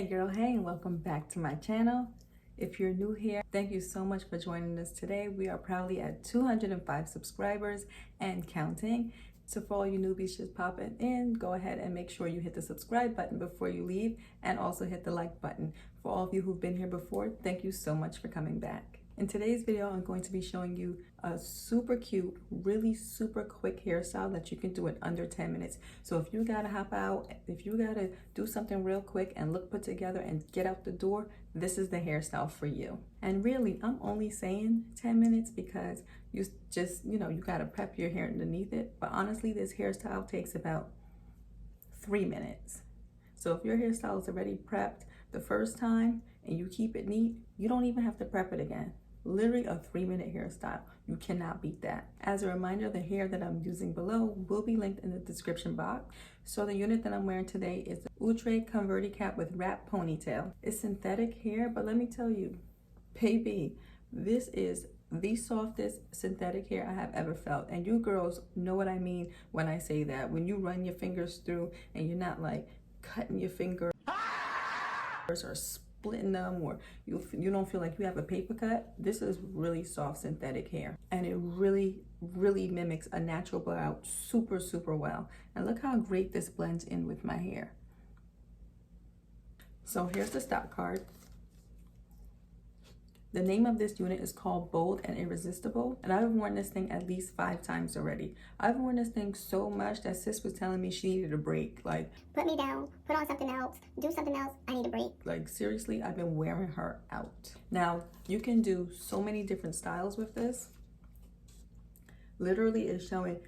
Hey girl, hey, and welcome back to my channel. If you're new here, thank you so much for joining us today. We are proudly at 205 subscribers and counting. So for all you newbies just popping in, go ahead and make sure you hit the subscribe button before you leave, and also hit the like button. For all of you who've been here before, thank you so much for coming back. In today's video, I'm going to be showing you a super cute, really super quick hairstyle that you can do in under 10 minutes. So if you gotta hop out, if you gotta do something real quick and look put together and get out the door, this is the hairstyle for you. And really, I'm only saying 10 minutes because you just, you gotta prep your hair underneath it. But honestly, this hairstyle takes about 3 minutes. So if your hairstyle is already prepped the first time and you keep it neat, you don't even have to prep it again. Literally a 3-minute hairstyle. You cannot beat that. As a reminder, the hair that I'm using below will be linked in the description box. So the unit that I'm wearing today is the Outre Converti cap with wrap ponytail. It's synthetic hair, but let me tell you, baby, this is the softest synthetic hair I have ever felt. And you girls know what I mean when I say that. When you run your fingers through and you're not like cutting your fingers or splitting them, or you don't feel like you have a paper cut. This is really soft synthetic hair, and it really mimics a natural blowout super well. And look how great this blends in with my hair. So here's the stock card. The name of this unit is called Bold and Irresistible, and I've worn this thing at least 5 times already. I've worn this thing so much that sis was telling me she needed a break. Like, put me down, put on something else, do something else, I need a break. Like, seriously, I've been wearing her out. Now, you can do so many different styles with this. Literally, it's showing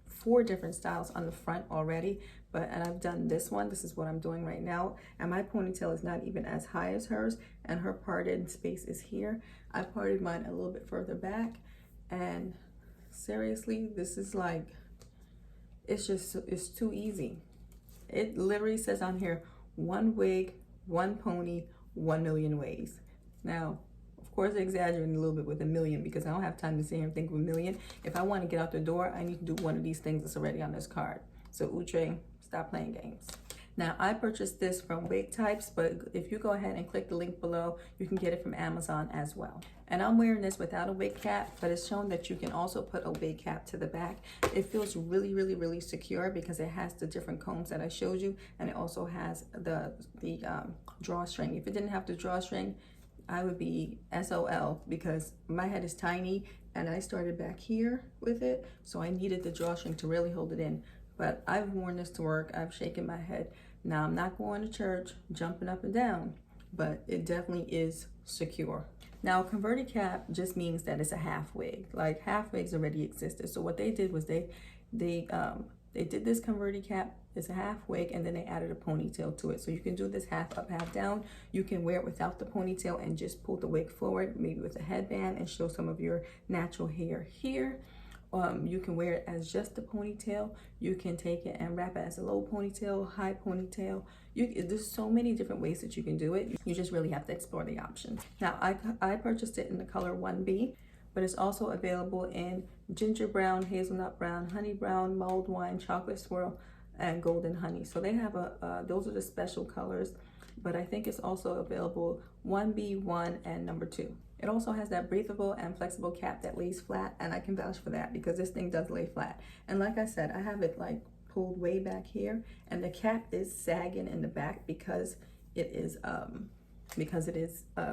4 different styles on the front already, and I've done this one. This is what I'm doing right now, and my ponytail is not even as high as hers, and her parted space is here. I parted mine a little bit further back, and seriously, this is like, it's too easy. It literally says on here, 1 wig, 1 pony, 1 million ways. Now, of course, I exaggerated a little bit with 1 million because I don't have time to sit here and think of 1 million. If I want to get out the door, I need to do one of these things that's already on this card. So Outre, stop playing games. Now, I purchased this from Wig Types, but if you go ahead and click the link below, you can get it from Amazon as well. And I'm wearing this without a wig cap, but it's shown that you can also put a wig cap to the back. It feels really secure because it has the different combs that I showed you, and it also has the drawstring. If it didn't have the drawstring, I would be SOL because my head is tiny and I started back here with it, so I needed the drawstring to really hold it in. But I've worn this to work. I've shaken my head. Now, I'm not going to church jumping up and down, but it definitely is secure. Now, Converti cap just means that it's a half wig. Like, half wigs already existed. So what they did was they did this Converti cap. It's a half wig, and then they added a ponytail to it. So you can do this half up, half down. You can wear it without the ponytail and just pull the wig forward, maybe with a headband, and show some of your natural hair here. You can wear it as just a ponytail. You can take it and wrap it as a low ponytail, high ponytail. There's so many different ways that you can do it. You just really have to explore the options. Now, I purchased it in the color 1B, but it's also available in ginger brown, hazelnut brown, honey brown, mulled wine, chocolate swirl, and golden honey. So they have those are the special colors, but I think it's also available 1B, 1, and number 2. It also has that breathable and flexible cap that lays flat, and I can vouch for that because this thing does lay flat. And like I said, I have it like pulled way back here, and the cap is sagging in the back because it is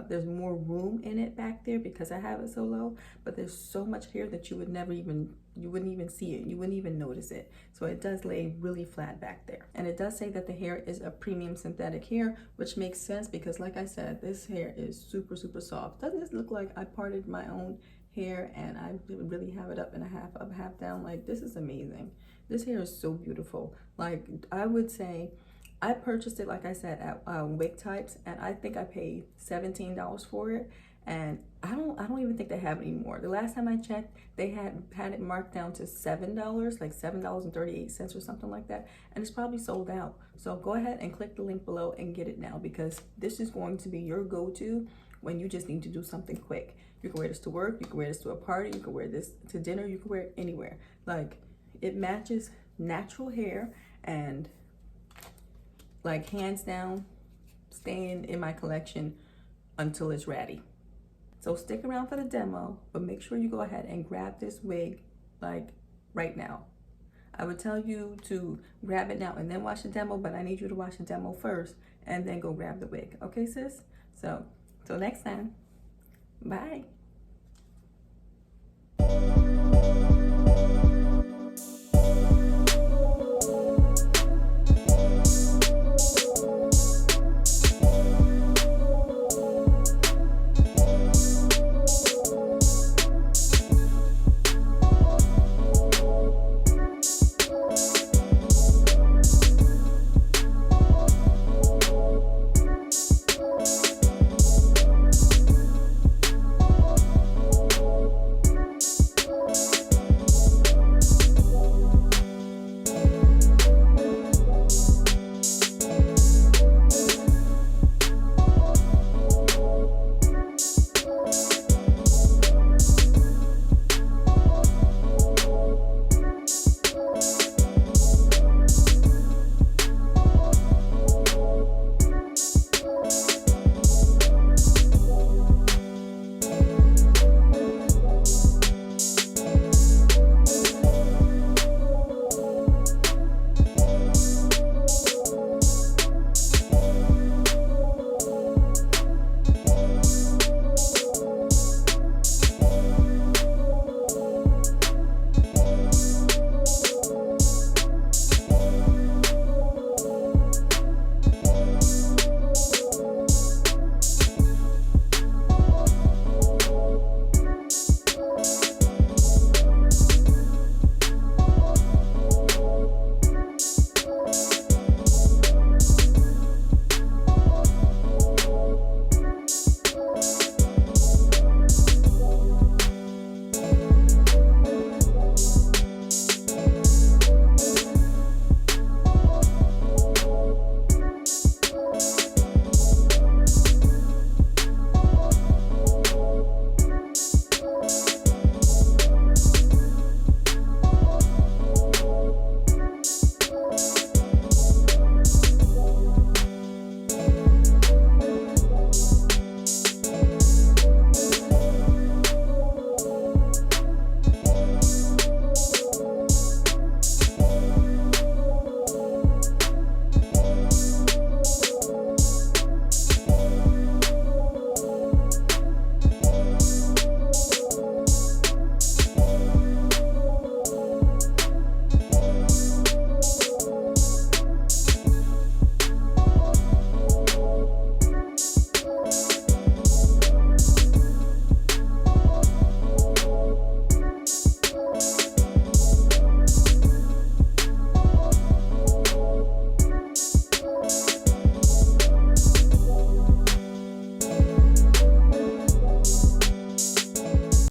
there's more room in it back there because I have it so low, but there's so much hair that you wouldn't even see it. You wouldn't even notice it. So it does lay really flat back there. And it does say that the hair is a premium synthetic hair, which makes sense because like I said, this hair is super soft. Doesn't this look like I parted my own hair and I really have it up and a half up, half down? Like, this is amazing. This hair is so beautiful. Like, I would say I purchased it, like I said, at Wig Types, and I think I paid $17 for it. And I don't even think they have it anymore. The last time I checked, they had it marked down to $7, like $7.38 or something like that. And it's probably sold out. So go ahead and click the link below and get it now, because this is going to be your go-to when you just need to do something quick. You can wear this to work, you can wear this to a party, you can wear this to dinner, you can wear it anywhere. Like, it matches natural hair, and like, hands down, staying in my collection until it's ready. So stick around for the demo, but make sure you go ahead and grab this wig like right now. I would tell you to grab it now and then watch the demo, but I need you to watch the demo first and then go grab the wig. Okay, sis? So, till next time. Bye.